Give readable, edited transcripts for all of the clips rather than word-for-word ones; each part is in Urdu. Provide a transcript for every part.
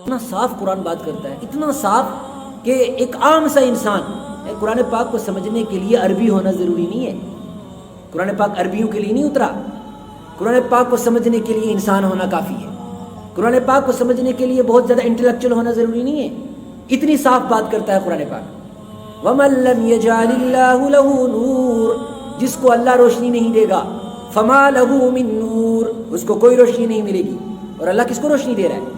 اتنا صاف قرآن بات کرتا ہے، اتنا صاف کہ ایک عام سا انسان قرآن پاک کو سمجھنے کے لیے عربی ہونا ضروری نہیں ہے۔ قرآن پاک عربیوں کے لیے نہیں اترا، قرآن پاک کو سمجھنے کے لیے انسان ہونا کافی ہے۔ قرآن پاک کو سمجھنے کے لیے بہت زیادہ انٹلیکچوئل ہونا ضروری نہیں ہے، اتنی صاف بات کرتا ہے قرآن پاک۔ وَمَن لَّمْ يَجْعَلِ اللَّهُ لَهُ نُورٌ، جس کو اللہ روشنی نہیں دے گا، فَمَا لَهُ مِن نُور، اس کو کوئی روشنی نہیں ملے گی۔ اور اللہ کس کو روشنی دے رہا ہے؟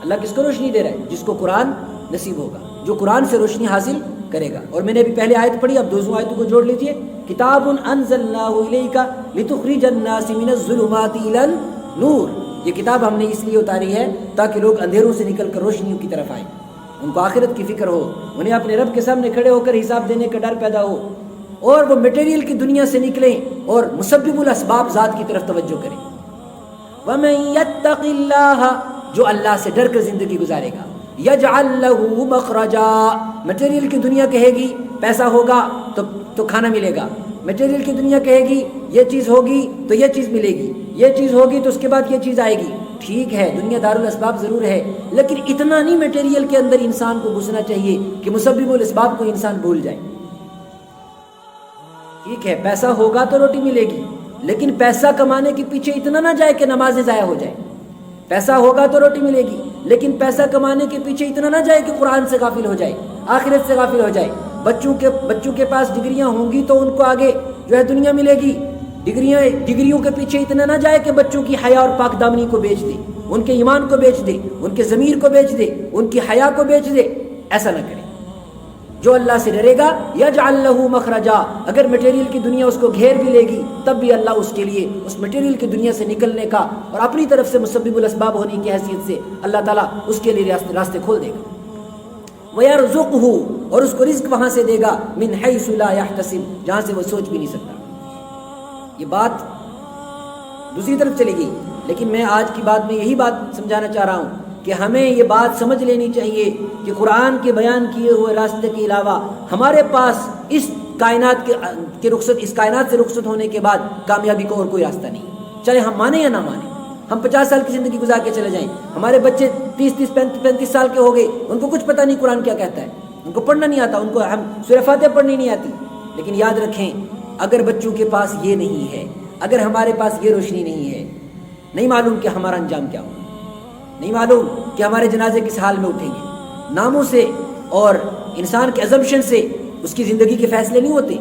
اللہ کس کو روشنی دے رہا ہے؟ جس کو قرآن نصیب ہوگا، جو قرآن سے روشنی حاصل کرے گا۔ اور میں نے ابھی پہلے آیت پڑھی، اب دوسروں آیتوں کو جوڑ لیجئے۔ کتاب انزلناہ الیک لتخرج الناس من الظلمات الی النور، یہ کتاب ہم نے اس لیے اتاری ہے تاکہ لوگ اندھیروں سے نکل کر روشنیوں کی طرف آئیں، ان کو آخرت کی فکر ہو، انہیں اپنے رب کے سامنے کھڑے ہو کر حساب دینے کا ڈر پیدا ہو، اور وہ میٹیریل کی دنیا سے نکلیں اور مسبب الاسباب ذات کی طرف توجہ کریں۔ وَمَن يَتَّقِ اللَّهَ، جو اللہ سے ڈر کر زندگی گزارے گا، یجعل لہ مخرجا، میٹیریل کی دنیا کہے گی پیسہ ہوگا تو کھانا ملے گا، میٹیریل کی دنیا کہے گی یہ چیز ہوگی تو یہ چیز ملے گی، یہ چیز ہوگی تو اس کے بعد یہ چیز آئے گی۔ ٹھیک ہے، دنیا دارالاسباب ضرور ہے، لیکن اتنا نہیں میٹیریل کے اندر انسان کو گھسنا چاہیے کہ مسبب الاسباب کو انسان بھول جائے۔ ٹھیک ہے، پیسہ ہوگا تو روٹی ملے گی، لیکن پیسہ کمانے کے پیچھے اتنا نہ جائے کہ نمازیں ضائع ہو جائیں۔ پیسہ ہوگا تو روٹی ملے گی، لیکن پیسہ کمانے کے پیچھے اتنا نہ جائے کہ قرآن سے غافل ہو جائے، آخرت سے غافل ہو جائے۔ بچوں کے پاس ڈگریاں ہوں گی تو ان کو آگے جو ہے دنیا ملے گی، ڈگریوں کے پیچھے اتنا نہ جائے کہ بچوں کی حیا اور پاک دامنی کو بیچ دے، ان کے ایمان کو بیچ دے، ان کے ضمیر کو بیچ دے، ان کی حیا کو بیچ دے۔ ایسا نہ کرے۔ جو اللہ سے ڈرے گا یجعل لہ مخرجا، اگر میٹیریل کی دنیا اس کو گھیر بھی لے گی تب بھی اللہ اس کے لیے اس میٹیریل کی دنیا سے نکلنے کا اور اپنی طرف سے مسبب الاسباب ہونے کی حیثیت سے اللہ تعالیٰ اس کے لیے راستے کھول دے گا۔ وَيَرْزُقْهُ، اور اس کو رزق وہاں سے دے گا، مِنْ حَيْثُ لَا يَحْتَسِبُ، جہاں سے وہ سوچ بھی نہیں سکتا۔ یہ بات دوسری طرف چلی گئی، لیکن میں آج کی بات میں یہی بات سمجھانا چاہ رہا ہوں کہ ہمیں یہ بات سمجھ لینی چاہیے کہ قرآن کے بیان کیے ہوئے راستے کے علاوہ ہمارے پاس اس کائنات اس کائنات سے رخصت ہونے کے بعد کامیابی کا اور کوئی راستہ نہیں، چاہے ہم مانیں یا نہ مانیں۔ ہم 50 سال کی زندگی گزار کے چلے جائیں، ہمارے بچے 30 35 سال کے ہو گئے، ان کو کچھ پتہ نہیں قرآن کیا کہتا ہے، ان کو پڑھنا نہیں آتا، ان کو سورہ فاتحہ پڑھنی نہیں آتی۔ لیکن یاد رکھیں، اگر بچوں کے پاس یہ نہیں ہے، اگر ہمارے پاس یہ روشنی نہیں ہے، نہیں معلوم کہ ہمارا انجام کیا ہو، نہیں معلوم کہ ہمارے جنازے کس حال میں اٹھیں گے۔ ناموں سے اور انسان کے ازمپشن سے اس کی زندگی کے فیصلے نہیں ہوتے،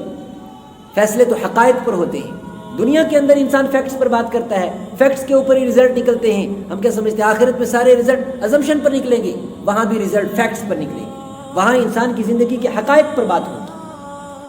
فیصلے تو حقائق پر ہوتے ہیں۔ دنیا کے اندر انسان فیکٹس پر بات کرتا ہے، فیکٹس کے اوپر ہی رزلٹ نکلتے ہیں۔ ہم کیا سمجھتے ہیں آخرت میں سارے رزلٹ ازمپشن پر نکلیں گے؟ وہاں بھی رزلٹ فیکٹس پر نکلیں گے، وہاں انسان کی زندگی کے حقائق پر بات ہوگی۔